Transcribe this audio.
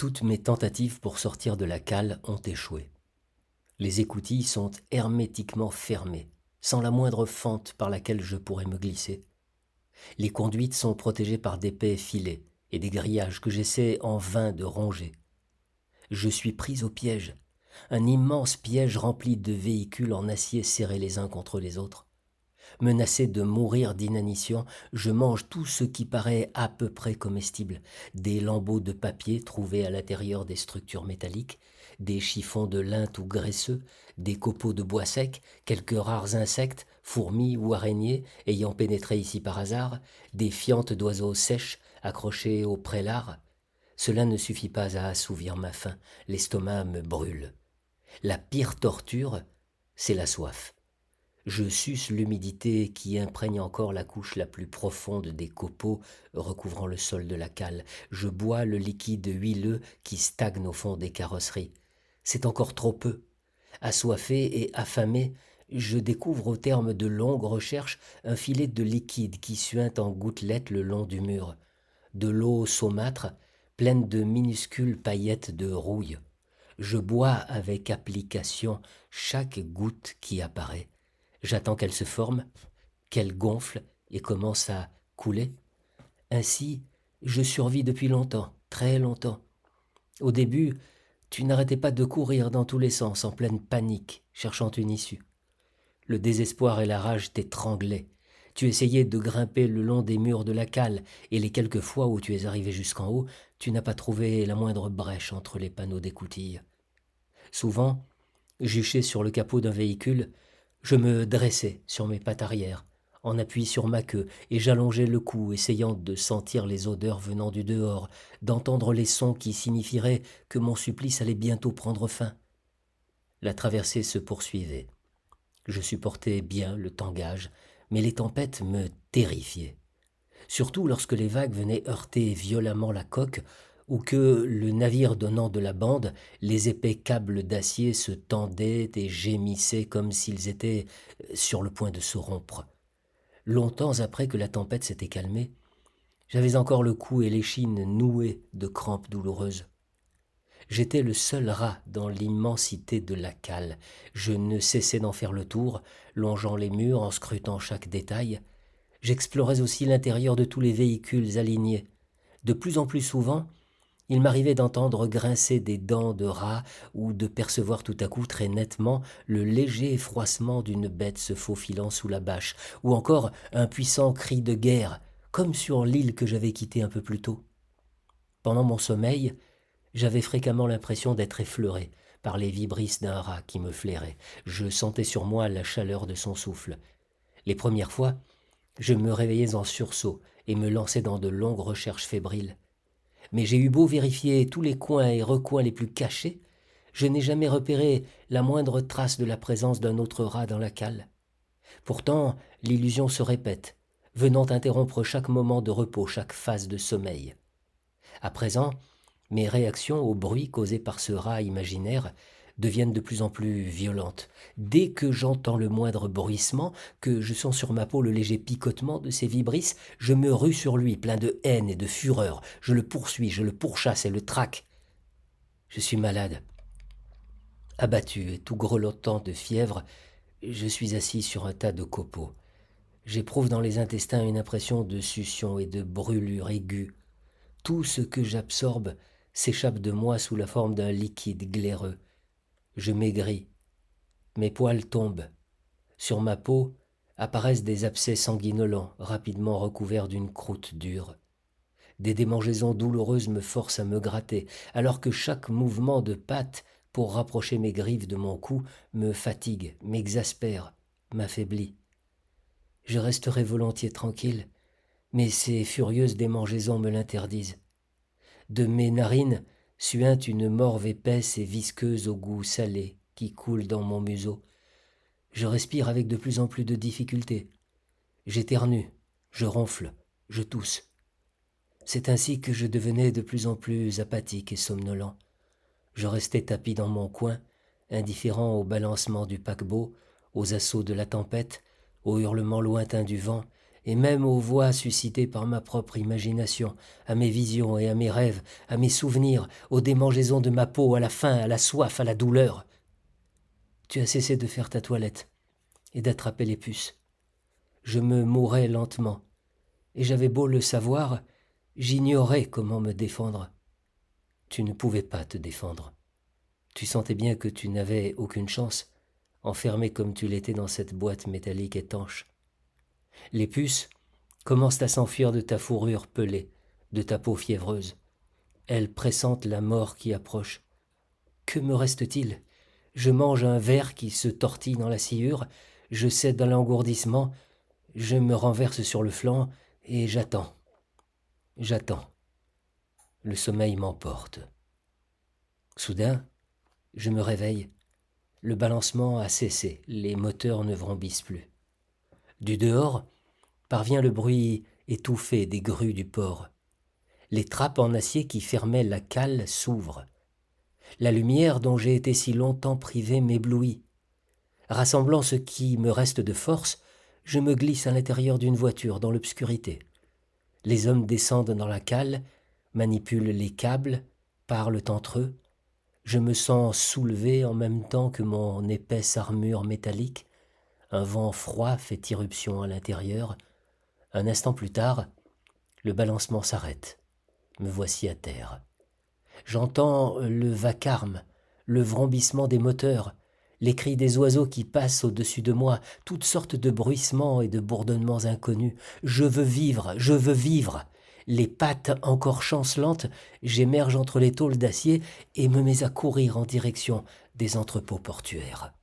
Toutes mes tentatives pour sortir de la cale ont échoué. Les écoutilles sont hermétiquement fermées, sans la moindre fente par laquelle je pourrais me glisser. Les conduites sont protégées par d'épais filets et des grillages que j'essaie en vain de ronger. Je suis pris au piège, un immense piège rempli de véhicules en acier serrés les uns contre les autres. Menacé de mourir d'inanition, je mange tout ce qui paraît à peu près comestible. Des lambeaux de papier trouvés à l'intérieur des structures métalliques, des chiffons de lin tout graisseux, des copeaux de bois sec, quelques rares insectes, fourmis ou araignées ayant pénétré ici par hasard, des fientes d'oiseaux sèches accrochées au prélat. Cela ne suffit pas à assouvir ma faim, l'estomac me brûle. La pire torture, c'est la soif. Je suce l'humidité qui imprègne encore la couche la plus profonde des copeaux recouvrant le sol de la cale. Je bois le liquide huileux qui stagne au fond des carrosseries. C'est encore trop peu. Assoiffé et affamé, je découvre au terme de longues recherches un filet de liquide qui suinte en gouttelettes le long du mur. De l'eau saumâtre, pleine de minuscules paillettes de rouille. Je bois avec application chaque goutte qui apparaît. J'attends qu'elle se forme, qu'elle gonfle et commence à couler. Ainsi, je survis depuis longtemps, très longtemps. Au début, tu n'arrêtais pas de courir dans tous les sens, en pleine panique, cherchant une issue. Le désespoir et la rage t'étranglaient. Tu essayais de grimper le long des murs de la cale, et les quelques fois où tu es arrivé jusqu'en haut, tu n'as pas trouvé la moindre brèche entre les panneaux d'écoutille. Souvent, juché sur le capot d'un véhicule, je me dressais sur mes pattes arrière, en appui sur ma queue, et j'allongeais le cou, essayant de sentir les odeurs venant du dehors, d'entendre les sons qui signifieraient que mon supplice allait bientôt prendre fin. La traversée se poursuivait. Je supportais bien le tangage, mais les tempêtes me terrifiaient. Surtout lorsque les vagues venaient heurter violemment la coque ou que, le navire donnant de la bande, les épais câbles d'acier se tendaient et gémissaient comme s'ils étaient sur le point de se rompre. Longtemps après que la tempête s'était calmée, j'avais encore le cou et l'échine noués de crampes douloureuses. J'étais le seul rat dans l'immensité de la cale. Je ne cessais d'en faire le tour, longeant les murs en scrutant chaque détail. J'explorais aussi l'intérieur de tous les véhicules alignés. De plus en plus souvent, il m'arrivait d'entendre grincer des dents de rat ou de percevoir tout à coup très nettement le léger froissement d'une bête se faufilant sous la bâche, ou encore un puissant cri de guerre, comme sur l'île que j'avais quittée un peu plus tôt. Pendant mon sommeil, j'avais fréquemment l'impression d'être effleuré par les vibrisses d'un rat qui me flairait. Je sentais sur moi la chaleur de son souffle. Les premières fois, je me réveillais en sursaut et me lançais dans de longues recherches fébriles. Mais j'ai eu beau vérifier tous les coins et recoins les plus cachés, je n'ai jamais repéré la moindre trace de la présence d'un autre rat dans la cale. Pourtant, l'illusion se répète, venant interrompre chaque moment de repos, chaque phase de sommeil. À présent, mes réactions au bruit causé par ce rat imaginaire deviennent de plus en plus violentes. Dès que j'entends le moindre bruissement, que je sens sur ma peau le léger picotement de ses vibrisses, je me rue sur lui, plein de haine et de fureur. Je le poursuis, je le pourchasse et le traque. Je suis malade. Abattu et tout grelottant de fièvre, je suis assis sur un tas de copeaux. J'éprouve dans les intestins une impression de succion et de brûlure aiguë. Tout ce que j'absorbe s'échappe de moi sous la forme d'un liquide glaireux. Je maigris. Mes poils tombent. Sur ma peau apparaissent des abcès sanguinolents, rapidement recouverts d'une croûte dure. Des démangeaisons douloureuses me forcent à me gratter, alors que chaque mouvement de patte pour rapprocher mes griffes de mon cou me fatigue, m'exaspère, m'affaiblit. Je resterai volontiers tranquille, mais ces furieuses démangeaisons me l'interdisent. De mes narines suinte une morve épaisse et visqueuse au goût salé qui coule dans mon museau. Je respire avec de plus en plus de difficulté. J'éternue, je ronfle, je tousse. C'est ainsi que je devenais de plus en plus apathique et somnolent. Je restais tapi dans mon coin, indifférent au balancement du paquebot, aux assauts de la tempête, aux hurlements lointains du vent et même aux voix suscitées par ma propre imagination, à mes visions et à mes rêves, à mes souvenirs, aux démangeaisons de ma peau, à la faim, à la soif, à la douleur. Tu as cessé de faire ta toilette et d'attraper les puces. Je me mourais lentement, et j'avais beau le savoir, j'ignorais comment me défendre. Tu ne pouvais pas te défendre. Tu sentais bien que tu n'avais aucune chance, enfermé comme tu l'étais dans cette boîte métallique étanche. Les puces commencent à s'enfuir de ta fourrure pelée, de ta peau fiévreuse. Elles pressentent la mort qui approche. Que me reste-t-il? Je mange un ver qui se tortille dans la sciure, je cède dans l'engourdissement, je me renverse sur le flanc et j'attends. J'attends. Le sommeil m'emporte. Soudain, je me réveille. Le balancement a cessé, les moteurs ne vrombissent plus. Du dehors parvient le bruit étouffé des grues du port. Les trappes en acier qui fermaient la cale s'ouvrent. La lumière dont j'ai été si longtemps privé m'éblouit. Rassemblant ce qui me reste de force, je me glisse à l'intérieur d'une voiture dans l'obscurité. Les hommes descendent dans la cale, manipulent les câbles, parlent entre eux. Je me sens soulevé en même temps que mon épaisse armure métallique. Un vent froid fait irruption à l'intérieur. Un instant plus tard, le balancement s'arrête. Me voici à terre. J'entends le vacarme, le vrombissement des moteurs, les cris des oiseaux qui passent au-dessus de moi, toutes sortes de bruissements et de bourdonnements inconnus. Je veux vivre, je veux vivre. Les pattes encore chancelantes, j'émerge entre les tôles d'acier et me mets à courir en direction des entrepôts portuaires.